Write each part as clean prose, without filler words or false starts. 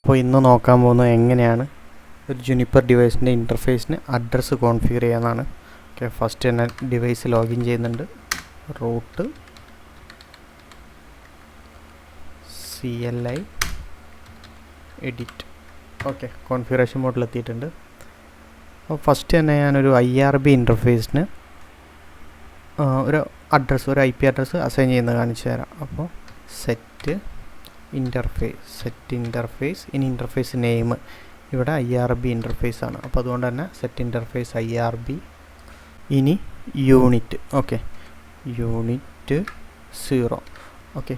അപ്പോൾ ഇന്ന് നോക്കാൻ പോകുന്നത് എങ്ങനെയാണ് ഒരു ജുനിപ്പർ ഡിവൈസിൻ്റെ ഇൻ്റർഫേസിന് അഡ്രസ്സ് കോൺഫിഗർ ചെയ്യാനാണ്. ഓക്കെ, ഫസ്റ്റ് തന്നെ ഡിവൈസ് ലോഗിൻ ചെയ്യുന്നുണ്ട്. Root CLI edit. Okay, configuration മോഡിലെത്തിയിട്ടുണ്ട്. അപ്പോൾ ഫസ്റ്റ് തന്നെ ഞാനൊരു IRB ഇൻ്റർഫേസിന് ഒരു IP അഡ്രസ്സ് അസൈൻ ചെയ്യുന്നത് കാണിച്ചു തരാം. അപ്പോൾ സെറ്റ് ഇൻ്റർഫേസ് ഇനി ഇൻ്റർഫേസ് നെയിം ഇവിടെ IRB ഇൻ്റർഫേസ് ആണ്. അപ്പോൾ അതുകൊണ്ട് തന്നെ സെറ്റ് ഇൻ്റർഫേസ് IRB. ഇനി യൂണിറ്റ്. Okay, unit 0. ഓക്കെ,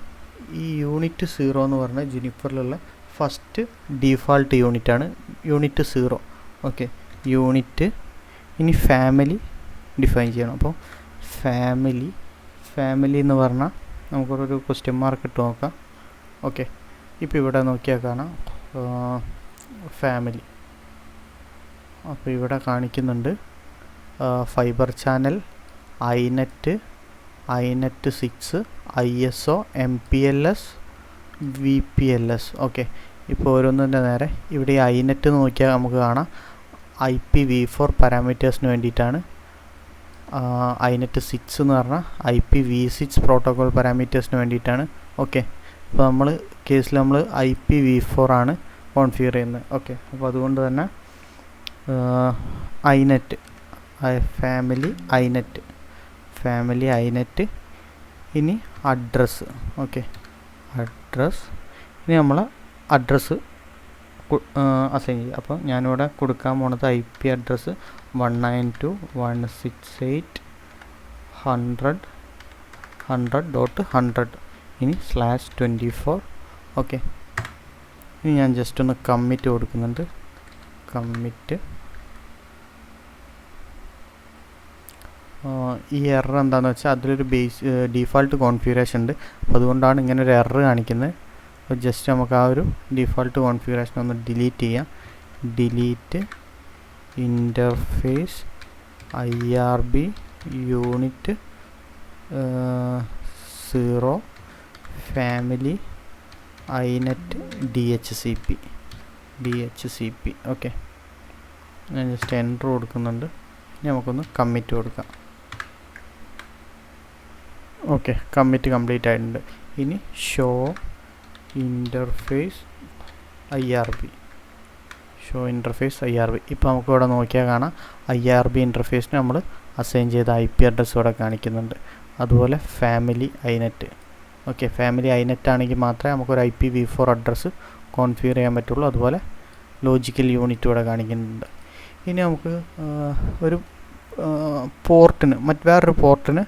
ഈ യൂണിറ്റ് 0 എന്ന് പറഞ്ഞാൽ ജുനിപ്പറിലുള്ള ഫസ്റ്റ് ഡീഫാൾട്ട് യൂണിറ്റാണ് യൂണിറ്റ് 0. Okay, unit. ഇനി ഫാമിലി ഡിഫൈൻ ചെയ്യണം. അപ്പോൾ ഫാമിലി എന്ന് പറഞ്ഞാൽ നമുക്കൊരു ക്വസ്റ്റ്യൻ മാർക്ക് ഇട്ട് നോക്കാം. ഓക്കെ, ഇപ്പോൾ ഇവിടെ നോക്കിയാൽ കാണാം ഫാമിലി. അപ്പോൾ ഇവിടെ കാണിക്കുന്നുണ്ട് fibre channel, INET 6, ISO, MPLS, VPLS. Okay, ഇപ്പോൾ ഓരോന്നിൻ്റെ നേരെ ഇവിടെ ഈ INET നോക്കിയാൽ നമുക്ക് കാണാം IPv4 പാരാമീറ്റേഴ്സിന് വേണ്ടിയിട്ടാണ്. INET 6 എന്ന് പറഞ്ഞാൽ IPv6 പ്രോട്ടോകോൾ പാരാമീറ്റേഴ്സിന് വേണ്ടിയിട്ടാണ്. ഓക്കെ, അപ്പോൾ നമ്മൾ IPv4 ആണ് കോൺഫിഗർ ചെയ്യുന്നത്. ഓക്കെ, അപ്പോൾ അതുകൊണ്ട് തന്നെ INET ഫാമിലി INET. ഇനി അഡ്രസ്സ്. Okay, address. ഇനി നമ്മൾ അഡ്രസ്സ് അസൈൻ ചെയ്യും. അപ്പോൾ ഞാനിവിടെ കൊടുക്കാൻ പോണത് IP അഡ്രസ്സ് 192.168.100.100. ഇനി /24. ഓക്കെ, ഇനി ഞാൻ ജസ്റ്റ് ഒന്ന് കമ്മിറ്റ് കൊടുക്കുന്നുണ്ട്. ഈ എറർ എന്താണെന്ന് വെച്ചാൽ അതിലൊരു ഡീഫാൾട്ട് കോൺഫിഗറേഷൻ ഉണ്ട്. അപ്പോൾ അതുകൊണ്ടാണ് ഇങ്ങനെ ഒരു എറർ കാണിക്കുന്നത്. അപ്പോൾ ജസ്റ്റ് നമുക്ക് ആ ഒരു ഡീഫാൾട്ട് കോൺഫിഗറേഷൻ ഒന്ന് ഡിലീറ്റ് ചെയ്യാം. Delete interface IRB unit 0 family INET DHCP. Okay, ഞാൻ ജസ്റ്റ് എൻ്റർ കൊടുക്കുന്നുണ്ട്. ഇനി നമുക്കൊന്ന് കമ്മിറ്റ് കൊടുക്കാം. ഓക്കെ, കമ്മിറ്റ് കംപ്ലീറ്റ് ആയിട്ടുണ്ട്. ഇനി ഷോ ഇൻ്റർഫേസ് IRB. ഇപ്പോൾ നമുക്ക് ഇവിടെ നോക്കിയാൽ കാണാം IRB ഇൻ്റർഫേസിന് നമ്മൾ അസൈൻ ചെയ്ത IP അഡ്രസ്സ് ഇവിടെ കാണിക്കുന്നുണ്ട്. അതുപോലെ family INET. Okay, family INET ആണെങ്കിൽ മാത്രമേ നമുക്കൊരു IPv4 അഡ്രസ്സ് കോൺഫിഗർ ചെയ്യാൻ പറ്റുള്ളൂ. അതുപോലെ ലോജിക്കൽ യൂണിറ്റ് ഇവിടെ കാണിക്കുന്നുണ്ട്. ഇനി നമുക്ക് ഒരു പോർട്ടിന് വേറൊരു പോർട്ടിന്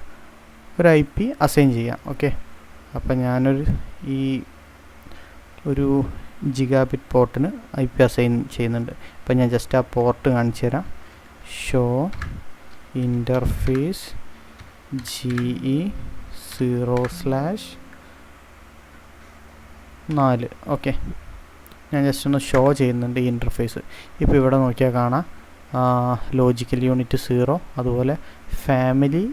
ഒരു IP അസൈൻ ചെയ്യാം. ഓക്കെ, അപ്പം ഞാനൊരു ഒരു ജിഗാബിറ്റ് പോർട്ടിന് IP അസൈൻ ചെയ്യുന്നുണ്ട്. അപ്പം ഞാൻ ജസ്റ്റ് ആ പോർട്ട് കാണിച്ചു തരാം. Show interface GE 0/4. ഓക്കെ, ഞാൻ ജസ്റ്റ് ഒന്ന് ഷോ ചെയ്യുന്നുണ്ട് ഈ ഇൻ്റർഫേസ്. ഇപ്പോൾ ഇവിടെ നോക്കിയാൽ കാണാം ലോജിക്കൽ യൂണിറ്റ് 0. അതുപോലെ ഫാമിലി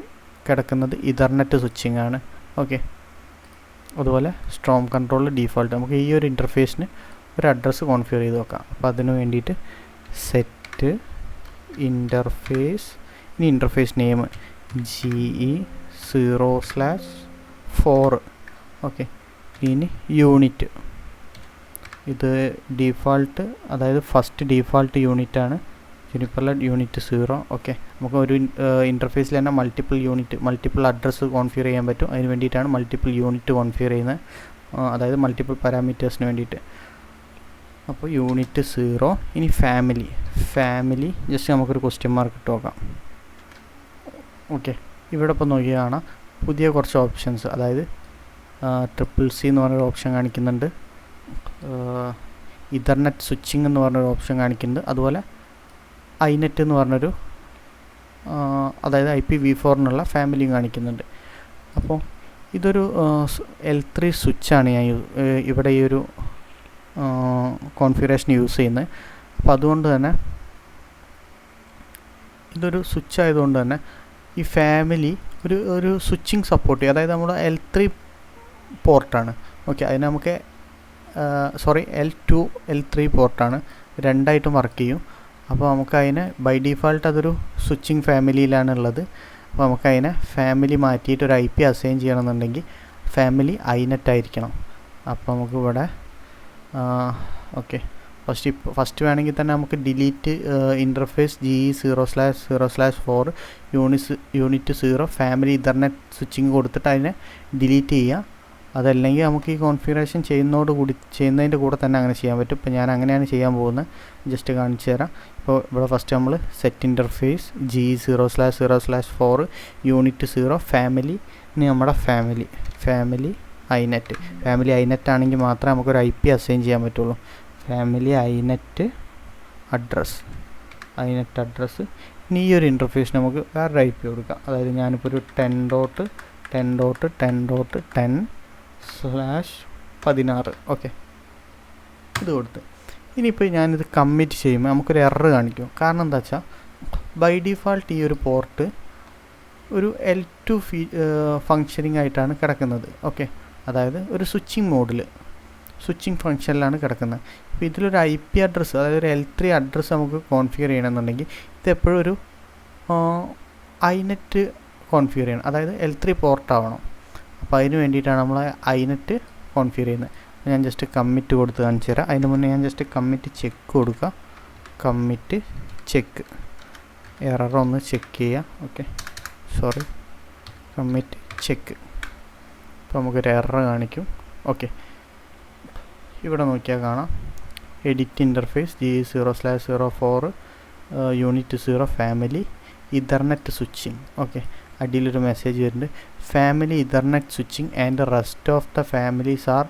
കിടക്കുന്നത് ഇഥർനെറ്റ് സ്വിച്ചിങ് ആണ്. ഓക്കെ, അതുപോലെ സ്ട്രോം കൺട്രോൾ ഡീഫോൾട്ട്. നമുക്ക് ഈ ഒരു ഇൻ്റർഫേസിന് ഒരു അഡ്രസ്സ് കോൺഫിഗർ ചെയ്ത് നോക്കാം. അപ്പോൾ അതിന് വേണ്ടിയിട്ട് സെറ്റ് ഇൻ്റർഫേസ്. ഇനി ഇൻ്റർഫേസ് നെയിം GE 0/4. ഓക്കെ, ഇനി യൂണിറ്റ്. ഇത് ഡീഫാൾട്ട്, അതായത് ഫസ്റ്റ് ഡീഫാൾട്ട് യൂണിറ്റാണ് ജുനിപ്പറിലെ യൂണിറ്റ് 0. ഓക്കെ, നമുക്ക് ഒരു ഇൻ്റർഫേസിൽ തന്നെ മൾട്ടിപ്പിൾ അഡ്രസ്സ് കോൺഫിഗർ ചെയ്യാൻ പറ്റും. അതിന് വേണ്ടിയിട്ടാണ് മൾട്ടിപ്പിൾ യൂണിറ്റ് കോൺഫിഗർ ചെയ്യുന്നത്, അതായത് മൾട്ടിപ്പിൾ പാരാമീറ്റേഴ്സിന് വേണ്ടിയിട്ട്. അപ്പോൾ യൂണിറ്റ് 0. ഇനി ഫാമിലി ജസ്റ്റ് നമുക്കൊരു ക്വസ്റ്റ്യൻ മാർക്ക് ഇട്ട് നോക്കാം. ഓക്കെ, ഇവിടെ ഇപ്പോൾ നോക്കിയാൽ കാണാം പുതിയ കുറച്ച് ഓപ്ഷൻസ്, അതായത് CCC എന്ന് പറഞ്ഞൊരു ഓപ്ഷൻ കാണിക്കുന്നുണ്ട്. ഇഥർനെറ്റ് സ്വിച്ചിങ് എന്ന് പറഞ്ഞൊരു ഓപ്ഷൻ കാണിക്കുന്നുണ്ട്. അതുപോലെ INET എന്ന് പറഞ്ഞൊരു അതായത് IPv4 എന്നുള്ള ഫാമിലിയും കാണിക്കുന്നുണ്ട്. അപ്പോൾ ഇതൊരു L3 സ്വിച്ചാണ് ഞാൻ ഇവിടെ ഈ ഒരു കോൺഫിഗറേഷൻ യൂസ് ചെയ്യുന്നത്. അപ്പോൾ അതുകൊണ്ട് തന്നെ ഇതൊരു സ്വിച്ച് ആയതുകൊണ്ട് തന്നെ ഈ ഫാമിലി ഒരു സ്വിച്ചിങ് സപ്പോർട്ട് ചെയ്യും. അതായത് നമ്മൾ L3 പോർട്ടാണ്. ഓക്കെ, അതിന് നമുക്ക് L2 L3 പോർട്ടാണ്, രണ്ടായിട്ടും വർക്ക് ചെയ്യും. അപ്പോൾ നമുക്കതിനെ ബൈ ഡിഫാൾട്ട് അതൊരു സ്വിച്ചിങ് ഫാമിലിയിലാണുള്ളത്. അപ്പോൾ നമുക്കതിനെ ഫാമിലി മാറ്റിയിട്ട് ഒരു IP അസൈൻ ചെയ്യണമെന്നുണ്ടെങ്കിൽ ഫാമിലി INET ആയിരിക്കണം. അപ്പോൾ നമുക്ക് ഇവിടെ ഓക്കെ ഫസ്റ്റ് വേണമെങ്കിൽ തന്നെ നമുക്ക് delete interface GE0/0/4 unit 0 family ethernet switching കൊടുത്തിട്ട് അതിനെ ഡിലീറ്റ് ചെയ്യുക. അതല്ലെങ്കിൽ നമുക്ക് ഈ കോൺഫിഗറേഷൻ ചെയ്യുന്നതിൻ്റെ കൂടെ തന്നെ അങ്ങനെ ചെയ്യാൻ പറ്റും. ഇപ്പോൾ ഞാൻ അങ്ങനെയാണ് ചെയ്യാൻ പോകുന്നത്, ജസ്റ്റ് കാണിച്ചു തരാം. ഇപ്പോൾ ഇവിടെ ഫസ്റ്റ് നമ്മൾ set interface GE0/0/4 unit 0 family, ഇനി നമ്മുടെ ഫാമിലി INET ആണെങ്കിൽ മാത്രമേ നമുക്കൊരു IP അസൈൻ ചെയ്യാൻ പറ്റുള്ളൂ. Family INET address. ഇനി ഈ ഒരു ഇൻ്റർഫേസ് നമുക്ക് വേറൊരു IP കൊടുക്കാം. അതായത് ഞാനിപ്പോൾ ഒരു 10.10.10/16 ഓക്കെ ഇത് കൊടുത്ത് ഇനിയിപ്പോൾ ഞാനിത് കമ്മിറ്റ് ചെയ്യുമ്പോൾ നമുക്കൊരു എറർ കാണിക്കും. കാരണം എന്താ വെച്ചാൽ ബൈ ഡിഫാൾട്ട് ഈ ഒരു പോർട്ട് ഒരു L2 ഫങ്ഷനിങ് ആയിട്ടാണ് കിടക്കുന്നത്. ഓക്കെ അതായത് ഒരു സ്വിച്ചിങ് ഫങ്ഷനിലാണ് കിടക്കുന്നത്. ഇപ്പോൾ ഇതിലൊരു IP അഡ്രസ്സ്, അതായത് ഒരു L3 അഡ്രസ്സ് നമുക്ക് കോൺഫിഗർ ചെയ്യണമെന്നുണ്ടെങ്കിൽ ഇതെപ്പോഴും ഒരു INET കോൺഫിഗർ ചെയ്യണം, അതായത് L3 പോർട്ടാവണം. അപ്പോൾ അതിന് വേണ്ടിയിട്ടാണ് നമ്മൾ INET കോൺഫിഗർ ചെയ്യുന്നത്. ഞാൻ ജസ്റ്റ് കമ്മിറ്റ് കൊടുത്ത് കാണിച്ചു തരാം. അതിന് മുന്നേ ഞാൻ ജസ്റ്റ് കമ്മിറ്റ് ചെക്ക് കൊടുക്കുക. കമ്മിറ്റ് ചെക്ക് എറർ ഒന്ന് ചെക്ക് ചെയ്യുക. Okay commit check. അപ്പോൾ നമുക്കൊരു എറർ കാണിക്കും. ഓക്കെ ഇവിടെ നോക്കിയാൽ കാണാം edit interface GE0/04 unit 0 family ethernet switching. Okay അടിയിലൊരു മെസ്സേജ് വരുന്നുണ്ട്, family ethernet switching and rest of the families are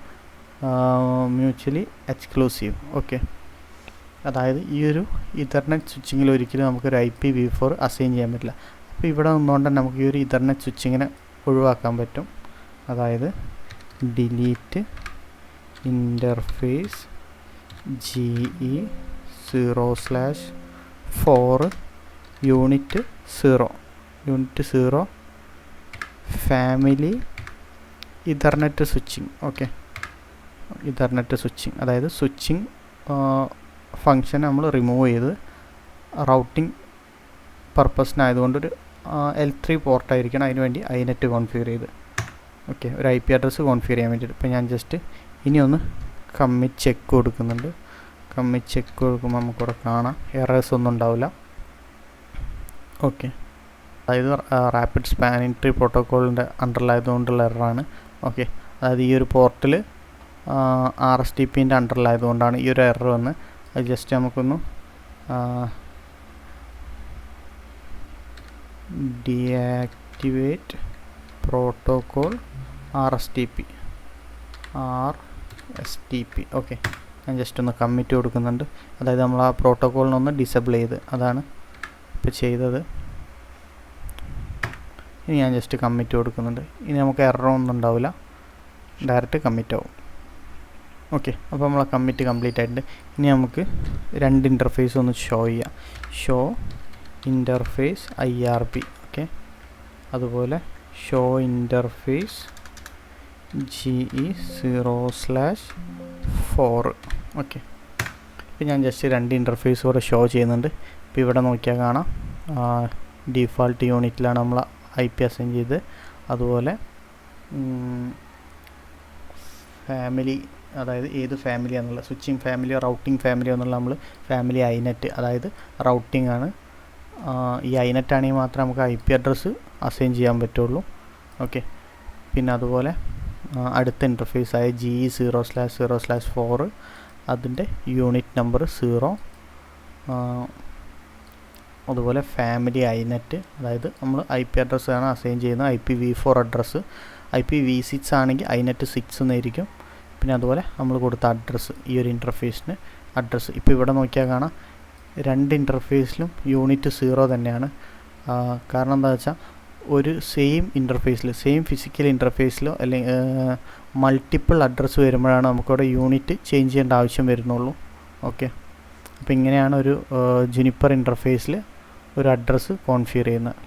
mutually exclusive. Okay അതായത് ഈ ഒരു ഇഥർനെറ്റ് സ്വിച്ചിങ്ങിൽ ഒരിക്കലും നമുക്കൊരു IPv4 അസൈൻ ചെയ്യാൻ പറ്റില്ല. അപ്പോൾ ഇവിടെ നിന്നുകൊണ്ട് തന്നെ നമുക്ക് ഈ ഒരു ഇഥർനെറ്റ് സ്വിച്ചിങ്ങിനെ ഒഴിവാക്കാൻ പറ്റും. അതായത് delete interface GE0/4 unit 0 family ethernet switching. Okay Ethernet switching, അതായത് സ്വിച്ചിങ് ഫങ്ഷൻ നമ്മൾ റിമൂവ് ചെയ്ത് റൗട്ടിംഗ് പർപ്പസിനായതുകൊണ്ടൊരു L3 പോർട്ടായിരിക്കണം, അതിനുവേണ്ടി INET കോൺഫിഗർ ചെയ്ത്. ഓക്കെ ഒരു IP അഡ്രസ്സ് കോൺഫിഗർ ചെയ്യാൻ വേണ്ടിയിട്ട്. ഇപ്പോൾ ഞാൻ ജസ്റ്റ് ഇനി ഒന്ന് കമ്മിറ്റ് ചെക്ക് കൊടുക്കുന്നുണ്ട്. കമ്മിറ്റ് ചെക്ക് കൊടുക്കുമ്പോൾ നമുക്കിവിടെ കാണാം എറേഴ്സ് ഒന്നും ഉണ്ടാവില്ല. ഓക്കെ അതായത് റാപ്പിഡ് സ്പാനിങ് ട്രീ പ്രോട്ടോക്കോളിൻ്റെ അണ്ടറിലായതുകൊണ്ടുള്ള എററാണ്. ഓക്കെ അതായത് ഈ ഒരു പോർട്ടിൽ RSTPൻ്റെ അണ്ടറിലായതുകൊണ്ടാണ് ഈ ഒരു എറർ വന്ന്. അത് ജസ്റ്റ് നമുക്കൊന്ന് ഡീആക്ടിവേറ്റ് പ്രോട്ടോക്കോൾ RSTP. ഓക്കെ ഞാൻ ജസ്റ്റ് ഒന്ന് കമ്മിറ്റ് കൊടുക്കുന്നുണ്ട്. അതായത് നമ്മൾ ആ പ്രോട്ടോക്കോളിനൊന്ന് ഡിസേബിൾ ചെയ്ത്, അതാണ് ഇപ്പോൾ ചെയ്തത്. ഇനി ഞാൻ ജസ്റ്റ് കമ്മിറ്റ് കൊടുക്കുന്നുണ്ട്. ഇനി നമുക്ക് എററൊന്നും ഉണ്ടാവില്ല, ഡയറക്റ്റ് കമ്മിറ്റ് ആവും. ഓക്കെ അപ്പോൾ നമ്മളെ കമ്മിറ്റ് കംപ്ലീറ്റ് ആയിട്ടുണ്ട്. ഇനി നമുക്ക് രണ്ട് ഇൻ്റർഫേസ് ഒന്ന് ഷോ ചെയ്യാം. Show interface IRB. ഓക്കെ അതുപോലെ ഷോ ഇൻ്റർഫേസ് GE0/4. ഓക്കെ ഇപ്പോൾ ഞാൻ ജസ്റ്റ് രണ്ട് ഇൻ്റർഫേസ് കൂടെ ഷോ ചെയ്യുന്നുണ്ട്. ഇപ്പോൾ ഇവിടെ നോക്കിയാൽ കാണാം ഡിഫാൾട്ട് യൂണിറ്റിലാണ് നമ്മൾ IP അസൈൻ ചെയ്ത്. അതുപോലെ ഫാമിലി, അതായത് ഏത് ഫാമിലിയാണെന്നുള്ള സ്വിച്ചിങ് ഫാമിലിയോ റൗട്ടിംഗ് ഫാമിലിയോ എന്നുള്ള നമ്മൾ ഫാമിലി INET, അതായത് റൗട്ടിംഗ് ആണ്. ഈ INET ആണെങ്കിൽ മാത്രമേ നമുക്ക് IP അഡ്രസ്സ് അസൈൻ ചെയ്യാൻ പറ്റുള്ളൂ. ഓക്കെ പിന്നെ അതുപോലെ അടുത്ത ഇൻ്റർഫേസായ GE0/0/4 അതിൻ്റെ യൂണിറ്റ് നമ്പർ 0. അതുപോലെ ഫാമിലി INET, അതായത് നമ്മൾ IP അഡ്രസ്സാണ് അസൈൻ ചെയ്യുന്നത്. IPv4 address. IPv6 ആണെങ്കിൽ INET 6 എന്നായിരിക്കും. പിന്നെ അതുപോലെ നമ്മൾ കൊടുത്ത അഡ്രസ്സ്, ഈ ഒരു ഇൻ്റർഫേസിന് അഡ്രസ്സ്. ഇപ്പോൾ ഇവിടെ നോക്കിയാൽ കാണാം രണ്ട് ഇൻ്റർഫേസിലും യൂണിറ്റ് 0 തന്നെയാണ്. കാരണം എന്താ വെച്ചാൽ ഒരു സെയിം ഇൻ്റർഫേസിൽ, സെയിം ഫിസിക്കൽ ഇൻ്റർഫേസിലോ അല്ലെങ്കിൽ മൾട്ടിപ്പിൾ അഡ്രസ്സ് വരുമ്പോഴാണ് നമുക്കവിടെ യൂണിറ്റ് ചേഞ്ച് ചെയ്യേണ്ട ആവശ്യം വരുന്നുള്ളൂ. ഓക്കെ അപ്പോൾ ഇങ്ങനെയാണ് ഒരു ജുനിപ്പർ ഇൻ്റർഫേസിൽ ഒരു അഡ്രസ്സ് കോൺഫിഗർ ചെയ്യുന്നത്.